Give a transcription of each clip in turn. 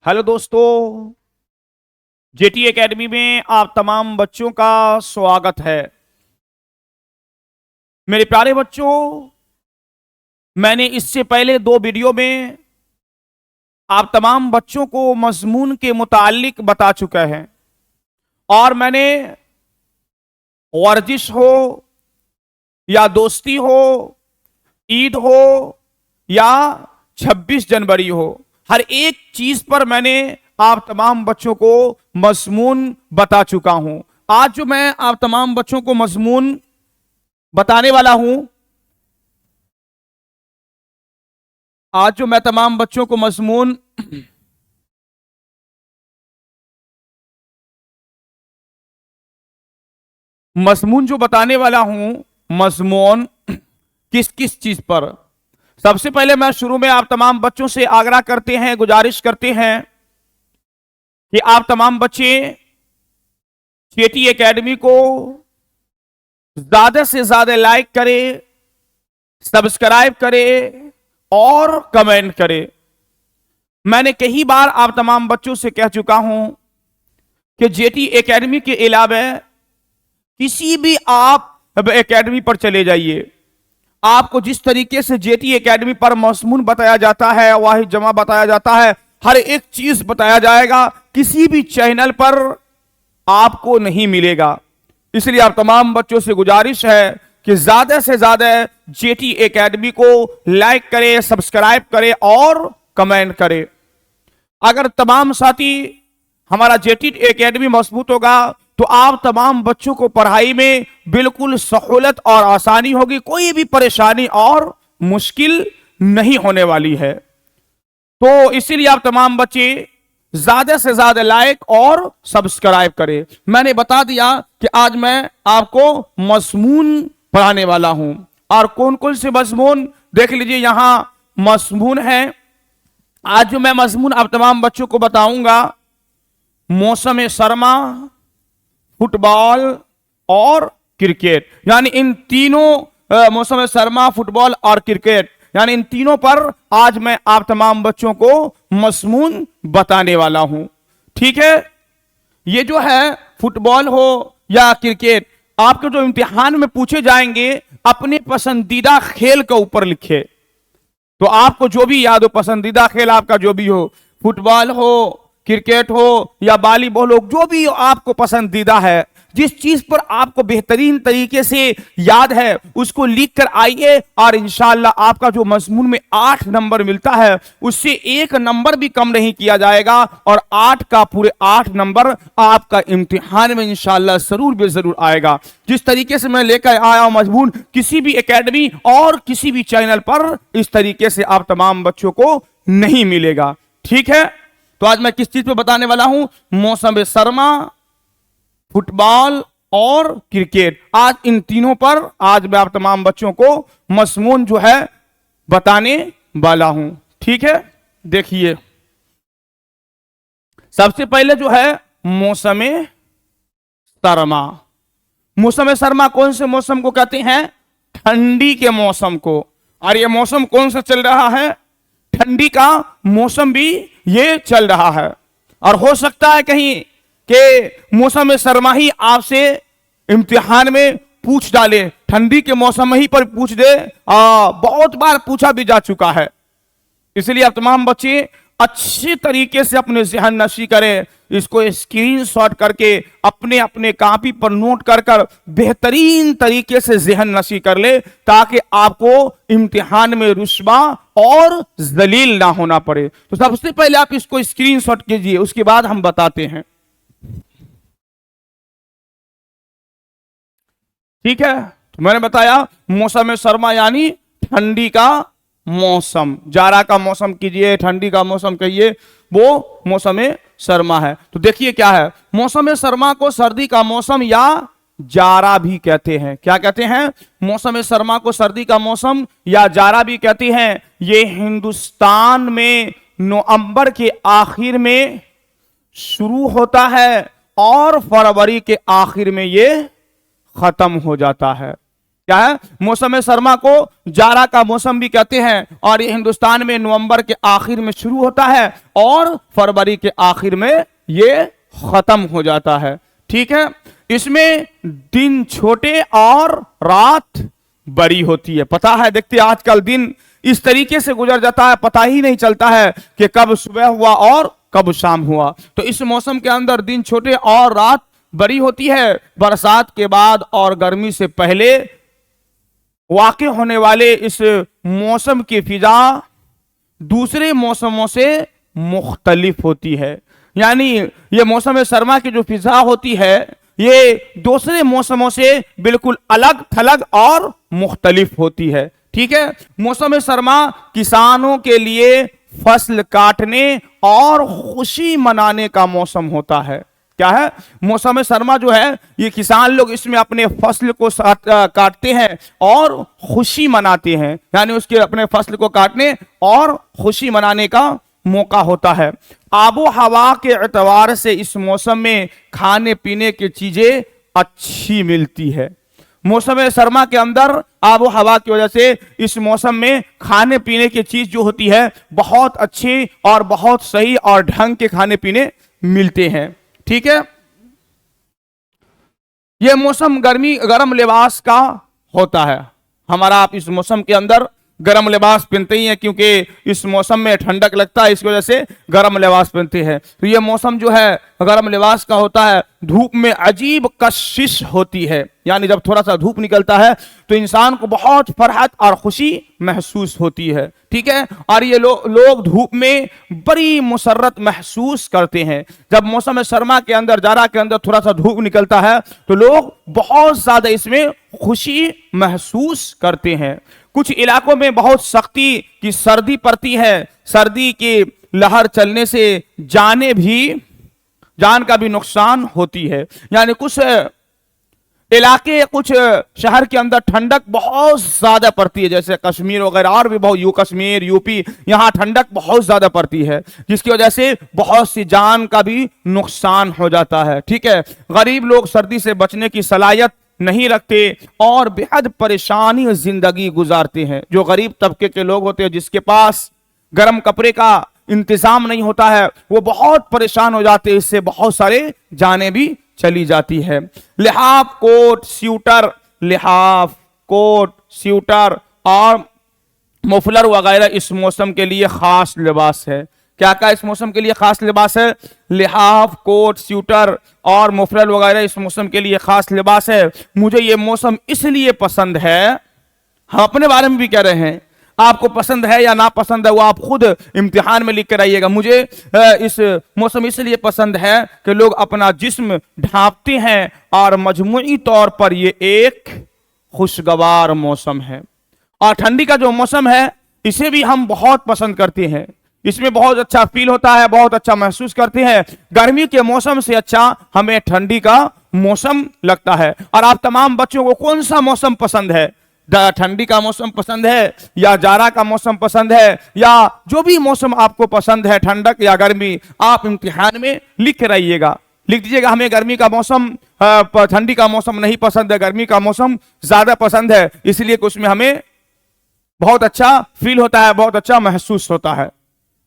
Hello दोस्तों, jetty academy में आप तमाम बच्चों का स्वागत है। मेरे प्यारे बच्चों, मैंने इससे पहले 2 वीडियो में आप तमाम बच्चों को मजमून के मुतालिक बता चुका है और मैंने वर्जिश हो या दोस्ती हो, ईद हो या 26 जनवरी हो, हर एक चीज पर मैंने आप तमाम बच्चों को मजमून बता चुका हूं। आज जो मैं आप तमाम बच्चों को मजमून बताने वाला हूं, आज जो मैं तमाम बच्चों को मजमून जो बताने वाला हूं, मजमून किस किस चीज पर। सबसे पहले मैं शुरू में आप तमाम बच्चों से आग्रह करते हैं, गुजारिश करते हैं कि आप तमाम बच्चे जेटी एकेडमी को ज्यादा से ज्यादा लाइक करें, सब्सक्राइब करें और कमेंट करें। मैंने कई बार आप तमाम बच्चों से कह चुका हूं कि जेटी एकेडमी के अलावा किसी भी आप एकेडमी पर चले जाइए, आपको जिस तरीके से जेटी एकेडमी पर मजमून बताया जाता है, वाहिद जमा बताया जाता है, हर एक चीज बताया जाएगा, किसी भी चैनल पर आपको नहीं मिलेगा। इसलिए आप तमाम बच्चों से गुजारिश है कि ज्यादा से ज्यादा जेटी एकेडमी को लाइक करें, सब्सक्राइब करें और कमेंट करें। अगर तमाम साथी हमारा जेटी एकेडमी मजबूत होगा तो आप तमाम बच्चों को पढ़ाई में बिल्कुल सहूलत और आसानी होगी, कोई भी परेशानी और मुश्किल नहीं होने वाली है। तो इसीलिए आप तमाम बच्चे ज्यादा से ज्यादा लाइक और सब्सक्राइब करें। मैंने बता दिया कि आज मैं आपको मजमून पढ़ाने वाला हूं, और कौन कौन से मजमून देख लीजिए, यहां मजमून है। आज जो मैं मजमून आप तमाम बच्चों को बताऊंगा, मौसम सरमा, फुटबॉल और क्रिकेट, यानी इन तीनों मौसम सरमा, फुटबॉल और क्रिकेट, यानी इन तीनों पर आज मैं आप तमाम बच्चों को मजमून बताने वाला हूं। ठीक है, ये जो है फुटबॉल हो या क्रिकेट, आपके जो इम्तिहान में पूछे जाएंगे, अपने पसंदीदा खेल के ऊपर लिखे। तो आपको जो भी याद हो, पसंदीदा खेल आपका जो भी हो, फुटबॉल हो, क्रिकेट हो या वॉलीबॉल हो, जो भी आपको पसंदीदा है, जिस चीज पर आपको बेहतरीन तरीके से याद है, उसको लिख कर आइए और इंशाअल्लाह आपका जो मजमून में 8 नंबर मिलता है, उससे 1 नंबर भी कम नहीं किया जाएगा और 8 का पूरे 8 नंबर आपका इम्तिहान में इंशाअल्लाह जरूर बेजरूर आएगा। जिस तरीके से मैं लेकर आया हूं मजमून, किसी भी एकेडमी और किसी भी चैनल पर इस तरीके से आप तमाम बच्चों को नहीं मिलेगा। ठीक है, तो आज मैं किस चीज पे बताने वाला हूं, मौसम सरमा, फुटबॉल और क्रिकेट। आज इन तीनों पर आज मैं आप तमाम बच्चों को मजमून जो है बताने वाला हूं। ठीक है, देखिए सबसे पहले जो है मौसम सरमा। मौसम सरमा कौन से मौसम को कहते हैं? ठंडी के मौसम को। और ये मौसम कौन सा चल रहा है? ठंडी का मौसम भी ये चल रहा है। और हो सकता है कहीं कि मौसम सरमा ही आपसे इम्तिहान में पूछ डाले, ठंडी के मौसम ही पर पूछ दे। बहुत बार पूछा भी जा चुका है। इसलिए आप तमाम बच्चे अच्छे तरीके से अपने ज़हन नशी करें, इसको स्क्रीनशॉट करके अपने अपने कॉपी पर नोट कर कर बेहतरीन तरीके से ज़हन नशी कर ले, ताकि आपको इम्तिहान में रुस्वा और जलील ना होना पड़े। तो सबसे पहले आप इसको स्क्रीनशॉट कीजिए, उसके बाद हम बताते हैं। ठीक है, तो मैंने बताया मौसम सरमा यानी ठंडी का मौसम। जाड़ा का मौसम कीजिए, ठंडी का मौसम कहिए, वो मौसम सरमा है। तो देखिए क्या है, मौसम सरमा को सर्दी का मौसम या जाड़ा भी कहते हैं। क्या कहते हैं? मौसम सरमा को सर्दी का मौसम या जाड़ा भी कहते हैं। ये हिंदुस्तान में नवंबर के आखिर में शुरू होता है और फरवरी के आखिर में ये खत्म हो जाता है। क्या है? मौसम सरमा को जाड़ा का मौसम भी कहते हैं, और ये हिंदुस्तान में नवंबर के आखिर में शुरू होता है और फरवरी के आखिर में ये खत्म हो जाता है। ठीक है, इसमें दिन छोटे और रात बड़ी होती है। पता है, देखते आजकल दिन इस तरीके से गुजर जाता है, पता ही नहीं चलता है कि कब सुबह हुआ और कब शाम हुआ। तो इस मौसम के अंदर दिन छोटे और रात बड़ी होती है। बरसात के बाद और गर्मी से पहले वाक़ई होने वाले इस मौसम की फिजा दूसरे मौसमों से मुख्तलिफ होती है। यानी ये मौसम सरमा की जो फिजा होती है ये दूसरे मौसमों से बिल्कुल अलग थलग और मुख्तलिफ होती है। ठीक है, मौसम सरमा किसानों के लिए फसल काटने और खुशी मनाने का मौसम होता है। क्या है? मौसम सरमा जो है ये किसान लोग इसमें अपने फसल को काटते हैं और खुशी मनाते हैं, यानी उसके अपने फसल को काटने और खुशी मनाने का मौका होता है। आबो हवा के एतबार से इस मौसम में खाने पीने की चीजें अच्छी मिलती है। मौसम सरमा के अंदर आबो हवा की वजह से इस मौसम में खाने पीने की चीज जो होती है बहुत अच्छी और बहुत सही और ढंग के खाने पीने मिलते हैं। ठीक है, यह मौसम गर्म लिबास का होता है। हमारा आप इस मौसम के अंदर गर्म लिबास पहनते ही हैं, क्योंकि इस मौसम में ठंडक लगता है, इसकी वजह से गर्म लिबास पहनते हैं। तो ये मौसम जो है गर्म लिबास का होता है। धूप में अजीब कशिश होती है, यानी जब थोड़ा सा धूप निकलता है तो इंसान को बहुत फरहत और खुशी महसूस होती है। ठीक है, और ये लोग धूप में बड़ी मुसर्रत महसूस करते हैं। जब मौसम सरमा के अंदर, जाड़ा के अंदर थोड़ा सा धूप निकलता है तो लोग बहुत ज्यादा इसमें खुशी महसूस करते हैं। कुछ इलाकों में बहुत सख्ती की सर्दी पड़ती है। सर्दी की लहर चलने से जान का भी नुकसान होती है। यानी कुछ इलाके, कुछ शहर के अंदर ठंडक बहुत ज्यादा पड़ती है, जैसे कश्मीर वगैरह, और भी बहुत कश्मीर, यूपी, यहाँ ठंडक बहुत ज्यादा पड़ती है, जिसकी वजह से बहुत सी जान का भी नुकसान हो जाता है। ठीक है, गरीब लोग सर्दी से बचने की सलाहियत नहीं रखते और बेहद परेशानी जिंदगी गुजारते हैं। जो गरीब तबके के लोग होते हैं, जिसके पास गर्म कपड़े का इंतजाम नहीं होता है, वो बहुत परेशान हो जाते हैं। इससे बहुत सारे जाने भी चली जाती है। लिहाफ कोट स्यूटर और मफलर वगैरह इस मौसम के लिए खास लिबास है। क्या क्या इस मौसम के लिए खास लिबास है? लिहाफ, कोट, स्यूटर और मफलर वगैरह इस मौसम के लिए खास लिबास है। मुझे ये मौसम इसलिए पसंद है, हम अपने बारे में भी कह रहे हैं, आपको पसंद है या ना पसंद है वो आप खुद इम्तिहान में लिख कर आइएगा। मुझे इस मौसम इसलिए पसंद है कि लोग अपना जिस्म ढांपते हैं और मजमूई तौर पर ये एक खुशगवार मौसम है। और ठंडी का जो मौसम है इसे भी हम बहुत पसंद करते हैं। इसमें बहुत अच्छा फील होता है, बहुत अच्छा महसूस करते हैं। गर्मी के मौसम से अच्छा हमें ठंडी का मौसम लगता है। और आप तमाम बच्चों को कौन सा मौसम पसंद है? ठंडी का मौसम पसंद है या जाड़ा का मौसम पसंद है, या जो भी मौसम आपको पसंद है, ठंडक या गर्मी, आप इम्तिहान में लिख रहिएगा। लिख दीजिएगा हमें गर्मी का मौसम, ठंडी का मौसम नहीं पसंद है, गर्मी का मौसम ज्यादा पसंद है, इसलिए कि उसमें हमें बहुत अच्छा फील होता है, बहुत अच्छा महसूस होता है।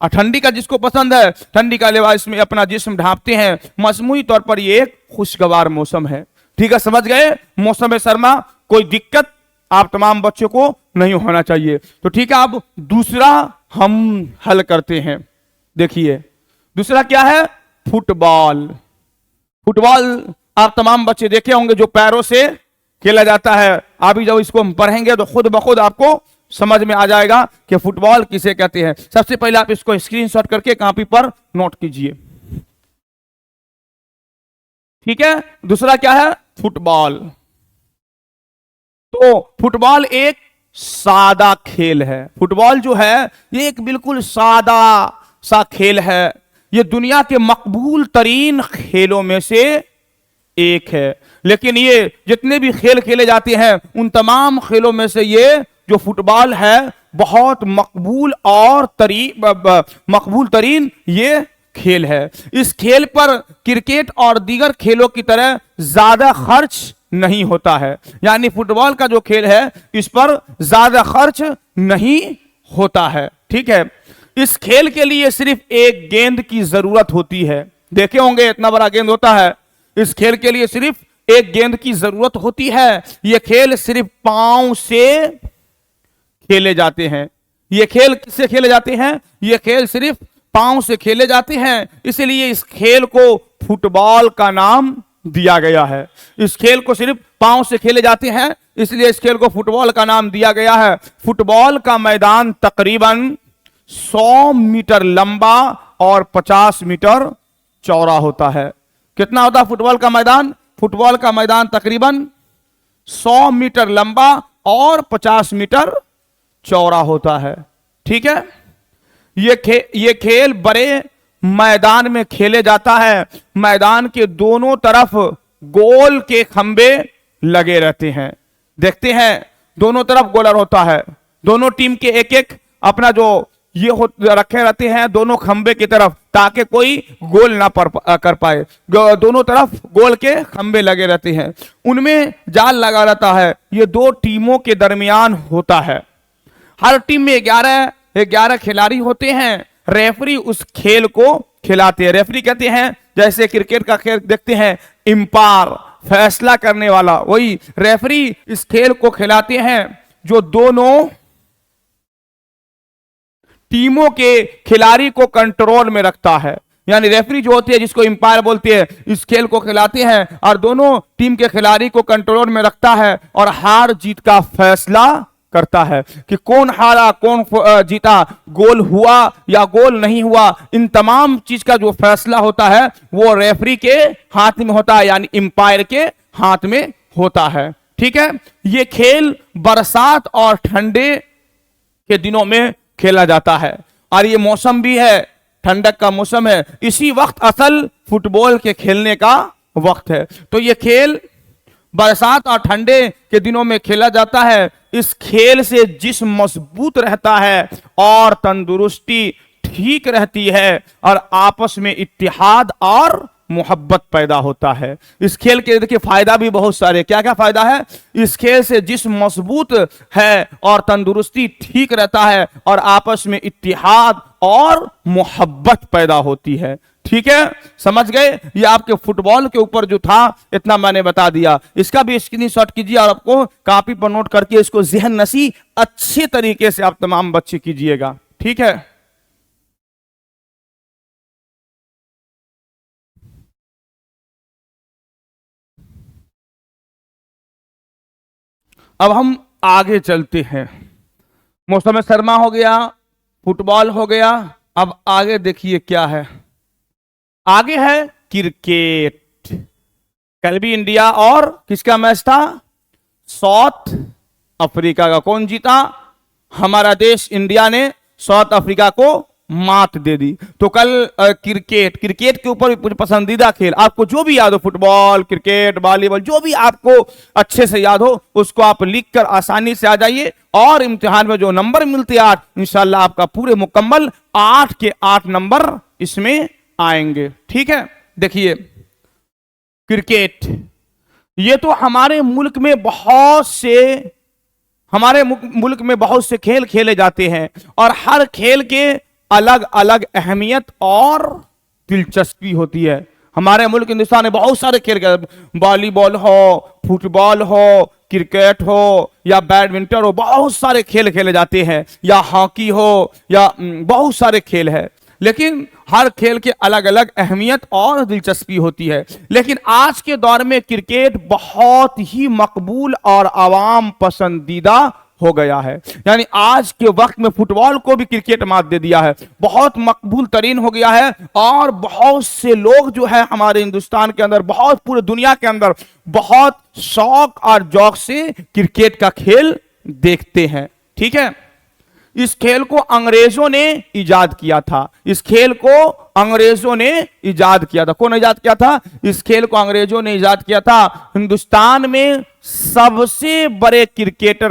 और ठंडी का जिसको पसंद है, ठंडी का लिबास में अपना जिस्म ढांपते हैं। मजमूई तौर पर ये एक खुशगवार मौसम है। ठीक है, समझ गए? मौसम सरमा कोई दिक्कत आप तमाम बच्चों को नहीं होना चाहिए। तो ठीक है, अब दूसरा हम हल करते हैं। देखिए दूसरा क्या है? फुटबॉल। फुटबॉल आप तमाम बच्चे देखे होंगे, जो पैरों से खेला जाता है। अभी जब इसको हम पढ़ेंगे तो खुद ब खुद आपको समझ में आ जाएगा कि फुटबॉल किसे कहते हैं। सबसे पहले आप इसको स्क्रीनशॉट करके कॉपी पर नोट कीजिए। ठीक है, दूसरा क्या है? फुटबॉल। तो फुटबॉल एक सादा खेल है। फुटबॉल जो है ये एक बिल्कुल सादा सा खेल है। ये दुनिया के मकबूल तरीन खेलों में से एक है। लेकिन ये जितने भी खेल खेले जाते हैं उन तमाम खेलों में से ये जो फुटबॉल है बहुत मकबूल तरीन ये खेल है। इस खेल पर क्रिकेट और दीगर खेलों की तरह ज्यादा खर्च नहीं होता है। यानी फुटबॉल का जो खेल है इस पर ज्यादा खर्च नहीं होता है। ठीक है, इस खेल के लिए सिर्फ एक गेंद की जरूरत होती है। देखे होंगे इतना बड़ा गेंद होता है। इस खेल के लिए सिर्फ एक गेंद की जरूरत होती है। यह खेल सिर्फ पांव से खेले जाते हैं। ये खेल किससे खेले जाते हैं? ये खेल सिर्फ पांव से खेले जाते हैं, इसलिए इस खेल को फुटबॉल का नाम दिया गया है। इस खेल को सिर्फ पांव से खेले जाते हैं, इसलिए इस खेल को फुटबॉल का नाम दिया गया है। फुटबॉल का मैदान तकरीबन 100 मीटर लंबा और 50 मीटर चौड़ा होता है। कितना होता है फुटबॉल का मैदान? फुटबॉल का मैदान तकरीबन 100 मीटर लंबा और 50 मीटर चौड़ा होता है। ठीक है, ये खेल बड़े मैदान में खेले जाता है। मैदान के दोनों तरफ गोल के खंबे लगे रहते हैं। देखते हैं दोनों तरफ गोलर होता है। दोनों टीम के एक एक अपना जो ये रखे रहते हैं दोनों खंबे की तरफ, ताकि कोई गोल ना कर पाए। दोनों तरफ गोल के खंबे लगे रहते हैं, उनमें जाल लगा रहता है। ये दो टीमों के दरमियान होता है। हर टीम में 11 खिलाड़ी होते हैं। रेफरी उस खेल को खिलाते हैं। रेफरी कहते हैं, जैसे क्रिकेट का खेल देखते हैं, अंपायर फैसला करने वाला, वही रेफरी इस खेल को खिलाते हैं, जो दोनों टीमों के खिलाड़ी को कंट्रोल में रखता है। यानी रेफरी जो होती है, जिसको अंपायर बोलते हैं, इस खेल को खिलाते हैं और दोनों टीम के खिलाड़ी को कंट्रोल में रखता है और हार जीत का फैसला करता है कि कौन हारा कौन जीता, गोल हुआ या गोल नहीं हुआ। इन तमाम चीज का जो फैसला होता है वो रेफरी के हाथ में होता है, यानी अंपायर के हाथ में होता है। ठीक है, ये खेल बरसात और ठंडे के दिनों में खेला जाता है और ये मौसम भी है, ठंडक का मौसम है। इसी वक्त असल फुटबॉल के खेलने का वक्त है। तो ये खेल बरसात और ठंडे के दिनों में खेला जाता है। इस खेल से जिस्म मजबूत रहता है और तंदुरुस्ती ठीक रहती है और आपस में इत्तेहाद और मोहब्बत पैदा होता है। इस खेल के देखिए फायदा भी बहुत सारे। क्या क्या फायदा है? इस खेल से जिस्म मजबूत है और तंदुरुस्ती ठीक रहता है और आपस में इत्तेहाद और मोहब्बत पैदा होती है। ठीक है, समझ गए? ये आपके फुटबॉल के ऊपर जो था इतना मैंने बता दिया। इसका भी स्क्रीनशॉट कीजिए और आपको कॉपी पर नोट करके इसको ज़हन नशी अच्छे तरीके से आप तमाम बच्चे कीजिएगा। ठीक है, अब हम आगे चलते हैं। मौसम सरमा हो गया, फुटबॉल हो गया, अब आगे देखिए क्या है। आगे है क्रिकेट। कल भी इंडिया और किसका मैच था? साउथ अफ्रीका का। कौन जीता? हमारा देश इंडिया ने साउथ अफ्रीका को मात दे दी। तो कल क्रिकेट के ऊपर भी पसंदीदा खेल आपको जो भी याद हो, फुटबॉल, क्रिकेट, वॉलीबॉल, जो भी आपको अच्छे से याद हो उसको आप लिखकर आसानी से आ जाइए और इम्तिहान में जो नंबर मिलते हैं 8, इंशाल्लाह आपका पूरे मुकम्मल 8 के 8 नंबर इसमें आएंगे। ठीक है, देखिए क्रिकेट, ये तो हमारे मुल्क में बहुत से खेल खेले जाते हैं और हर खेल के अलग अलग अहमियत और दिलचस्पी होती है। हमारे मुल्क हिंदुस्तान में बहुत सारे खेल, वॉलीबॉल हो, फुटबॉल हो, क्रिकेट हो या बैडमिंटन हो, बहुत सारे खेल खेले जाते हैं, या हॉकी हो, या बहुत सारे खेल है। लेकिन हर खेल के अलग अलग अहमियत और दिलचस्पी होती है। लेकिन आज के दौर में क्रिकेट बहुत ही मकबूल और आवाम पसंदीदा हो गया है। यानी आज के वक्त में फुटबॉल को भी क्रिकेट मात दे दिया है, बहुत मकबूल तरीन हो गया है और बहुत से लोग जो है हमारे हिंदुस्तान के अंदर, बहुत पूरे दुनिया के अंदर बहुत शौक और जौक से क्रिकेट का खेल देखते हैं। ठीक है, इस खेल को अंग्रेजों ने इजाद किया था। इस खेल को अंग्रेजों ने इजाद किया था। कौन इजाद किया था? इस खेल को अंग्रेजों ने इजाद किया था। हिंदुस्तान में सबसे बड़े क्रिकेट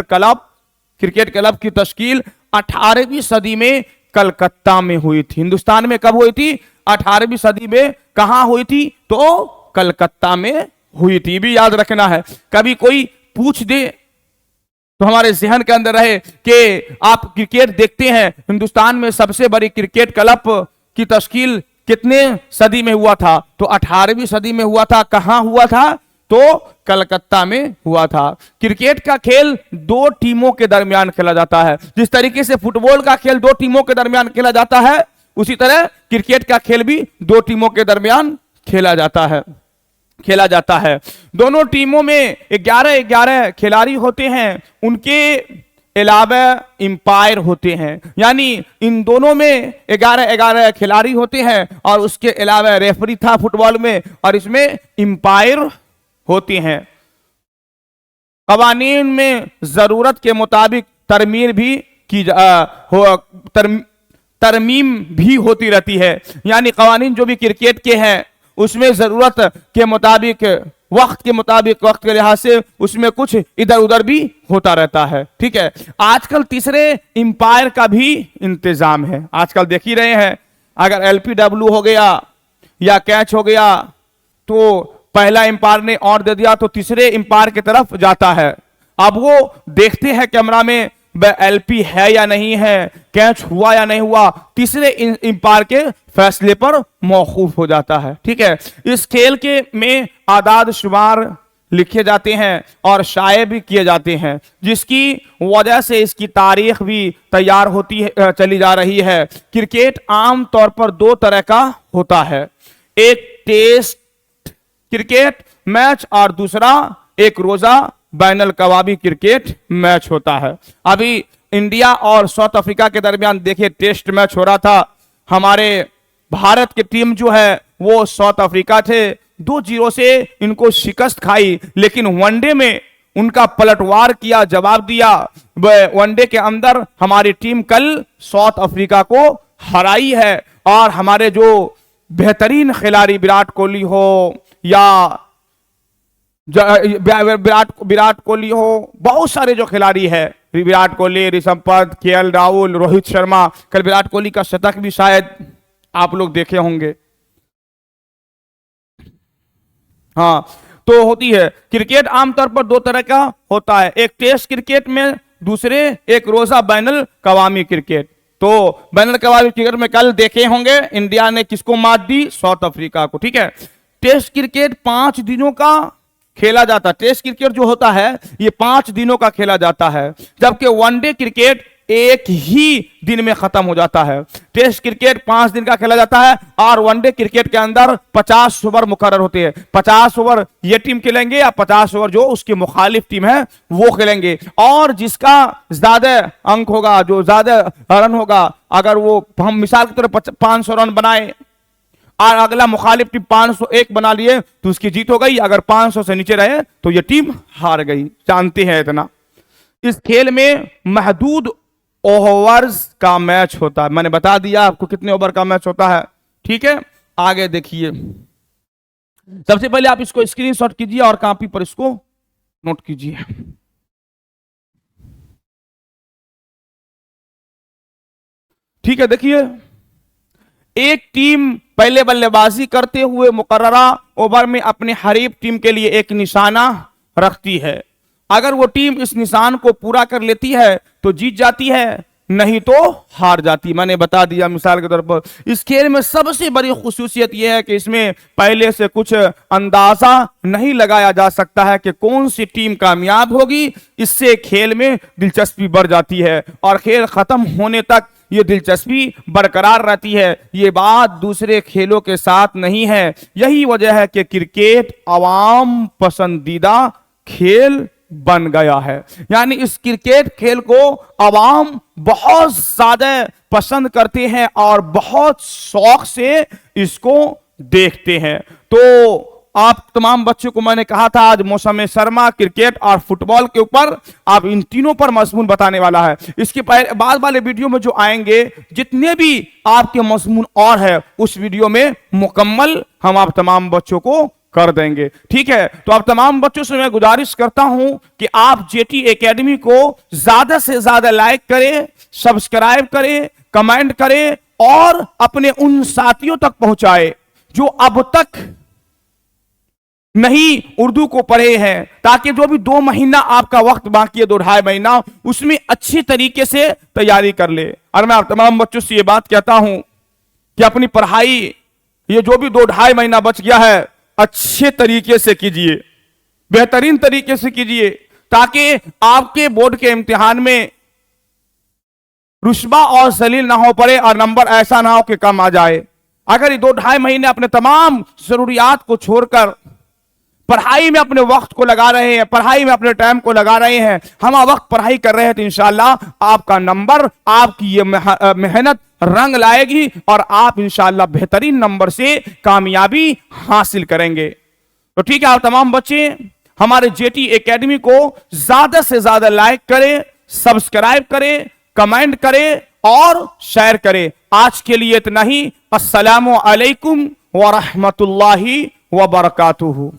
क्लब की तश्कील 18वीं सदी में कलकत्ता में हुई थी। हिंदुस्तान में कब हुई थी? 18वीं सदी में। कहां हुई थी? तो कलकत्ता में हुई थी, भी याद रखना है। कभी कोई पूछ दे तो हमारे जहन के अंदर रहे कि आप क्रिकेट देखते हैं, हिंदुस्तान में सबसे बड़ी क्रिकेट क्लब की तश्कील कितने सदी में हुआ था? तो 18वीं सदी में हुआ था। कहां हुआ था? तो कलकत्ता में हुआ था। क्रिकेट का खेल दो टीमों के दरमियान खेला जाता है। जिस तरीके से फुटबॉल का खेल दो टीमों के दरमियान खेला जाता है, उसी तरह क्रिकेट का खेल भी दो टीमों के दरमियान खेला जाता है। दोनों टीमों में 11-11 खिलाड़ी होते हैं, उनके अलावा इंपायर होते हैं। यानी इन दोनों में 11-11 खिलाड़ी होते हैं और उसके अलावा रेफरी था फुटबॉल में, और इसमें इंपायर होते हैं। कवानीन में जरूरत के मुताबिक तरमीम भी होती रहती है। यानी कवानीन जो भी क्रिकेट के हैं उसमें जरूरत के मुताबिक, वक्त के लिहाज से उसमें कुछ इधर उधर भी होता रहता है। ठीक है, आजकल तीसरे इंपायर का भी इंतजाम है। आजकल देख ही रहे हैं, अगर एलपीडब्ल्यू हो गया या कैच हो गया तो पहला इंपायर ने और दे दिया तो तीसरे इंपायर की तरफ जाता है। अब वो देखते हैं कैमरा में एलपी है या नहीं है, कैच हुआ या नहीं हुआ, तीसरे इंपायर के फैसले पर मौकूफ हो जाता है। ठीक है, इस खेल के में आदाद शुमार लिखे जाते हैं और शाये भी किए जाते हैं, जिसकी वजह से इसकी तारीख भी तैयार होती है, चली जा रही है। क्रिकेट आम तौर पर दो तरह का होता है, एक टेस्ट क्रिकेट मैच और दूसरा एक रोजा बैनुल अवी क्रिकेट मैच होता है। अभी इंडिया और साउथ अफ्रीका के दरमियान देखिए टेस्ट मैच हो रहा था। हमारे भारत की टीम जो है वो साउथ अफ्रीका थे, 2-0 से इनको शिकस्त खाई, लेकिन वनडे में उनका पलटवार किया, जवाब दिया। वनडे के अंदर हमारी टीम कल साउथ अफ्रीका को हराई है, और हमारे जो बेहतरीन खिलाड़ी विराट कोहली हो या विराट कोहली हो, बहुत सारे जो खिलाड़ी है, विराट कोहली, ऋषभ पंत, केएल राहुल, रोहित शर्मा, कल विराट कोहली का शतक भी शायद आप लोग देखे होंगे। हाँ, तो होती है क्रिकेट आमतौर पर दो तरह का होता है, एक टेस्ट क्रिकेट में, दूसरे एक रोजा बैनुल अवी क्रिकेट। तो बैनुल अवी क्रिकेट में कल देखे होंगे इंडिया ने किसको मात दी? साउथ अफ्रीका को। ठीक है, टेस्ट क्रिकेट 5 दिनों का खेला जाता है। टेस्ट क्रिकेट जो होता है ये 5 दिनों का खेला जाता है, जबकि वनडे क्रिकेट एक ही दिन में खत्म हो जाता है। टेस्ट क्रिकेट 5 दिन का खेला जाता है और वनडे क्रिकेट के अंदर 50 ओवर मुकर्रर होते हैं। 50 ओवर ये टीम खेलेंगे या 50 ओवर जो उसकी मुखालिफ टीम है वो खेलेंगे, और जिसका ज्यादा अंक होगा, जो ज्यादा रन होगा, अगर वो हम मिसाल के तौर पर 500 रन बनाए और अगला मुखालिफ टीम 501 बना लिए तो उसकी जीत हो गई। अगर 500 से नीचे रहे तो ये टीम हार गई। जानते हैं इतना। इस खेल में महदूद ओवर्स का मैच होता है। मैंने बता दिया आपको कितने ओवर का मैच होता है। ठीक है, आगे देखिए। सबसे पहले आप इसको स्क्रीनशॉट कीजिए और कॉपी पर इसको नोट कीजिए। ठीक है, देखिए, एक टीम पहले बल्लेबाजी करते हुए मुकर्ररा ओवर में अपने हरीफ टीम के लिए एक निशाना रखती है। अगर वो टीम इस निशान को पूरा कर लेती है तो जीत जाती है, नहीं तो हार जाती। मैंने बता दिया मिसाल के तौर पर। इस खेल में सबसे बड़ी खुसूसियत यह है कि इसमें पहले से कुछ अंदाजा नहीं लगाया जा सकता है कि कौन सी टीम कामयाब होगी। इससे खेल में दिलचस्पी बढ़ जाती है और खेल खत्म होने तक ये दिलचस्पी बरकरार रहती है। ये बात दूसरे खेलों के साथ नहीं है। यही वजह है कि क्रिकेट आवाम पसंदीदा खेल बन गया है। यानी इस क्रिकेट खेल को आवाम बहुत ज्यादा पसंद करते हैं और बहुत शौक से इसको देखते हैं। तो आप तमाम बच्चों को मैंने कहा था आज मौसम सरमा, क्रिकेट और फुटबॉल के ऊपर आप इन तीनों पर मजमून बताने वाला है। इसके बाद वाले वीडियो में जो आएंगे, जितने भी आपके मजमून और है, उस वीडियो में मुकम्मल हम आप तमाम बच्चों को कर देंगे। ठीक है, तो आप तमाम बच्चों से मैं गुजारिश करता हूं कि आप जेटी एकेडमी को ज्यादा से ज्यादा लाइक करें, सब्सक्राइब करें, कमेंट करें और अपने उन साथियों तक पहुंचाएं जो अब तक नहीं उर्दू को पढ़े हैं, ताकि जो भी 2 महीना आपका वक्त बाकी है, 2-2.5 महीना, उसमें अच्छी तरीके से तैयारी कर ले। और मैं आप तमाम बच्चों से ये बात कहता हूं कि अपनी पढ़ाई ये जो भी 2-2.5 महीना बच गया है, अच्छे तरीके से कीजिए, बेहतरीन तरीके से कीजिए, ताकि आपके बोर्ड के इम्तिहान में रुस्बा और जलील ना हो पड़े और नंबर ऐसा ना हो कि कम आ जाए। अगर ये 2-2.5 महीने अपने तमाम जरूरियात को छोड़कर पढ़ाई में अपने वक्त को लगा रहे हैं, पढ़ाई में अपने टाइम को लगा रहे हैं, हम वक्त पढ़ाई कर रहे हैं, तो इंशाल्लाह आपका नंबर, आपकी ये मेहनत रंग लाएगी और आप इंशाल्लाह बेहतरीन नंबर से कामयाबी हासिल करेंगे। तो ठीक है, आप तमाम बच्चे हमारे जेटी एकेडमी को ज्यादा से ज्यादा लाइक करें, सब्सक्राइब करें, कमेंट करें और शेयर करें। आज के लिए इतना ही। अस्सलामु अलैकुम व रहमतुल्लाहि व बरकातुहू।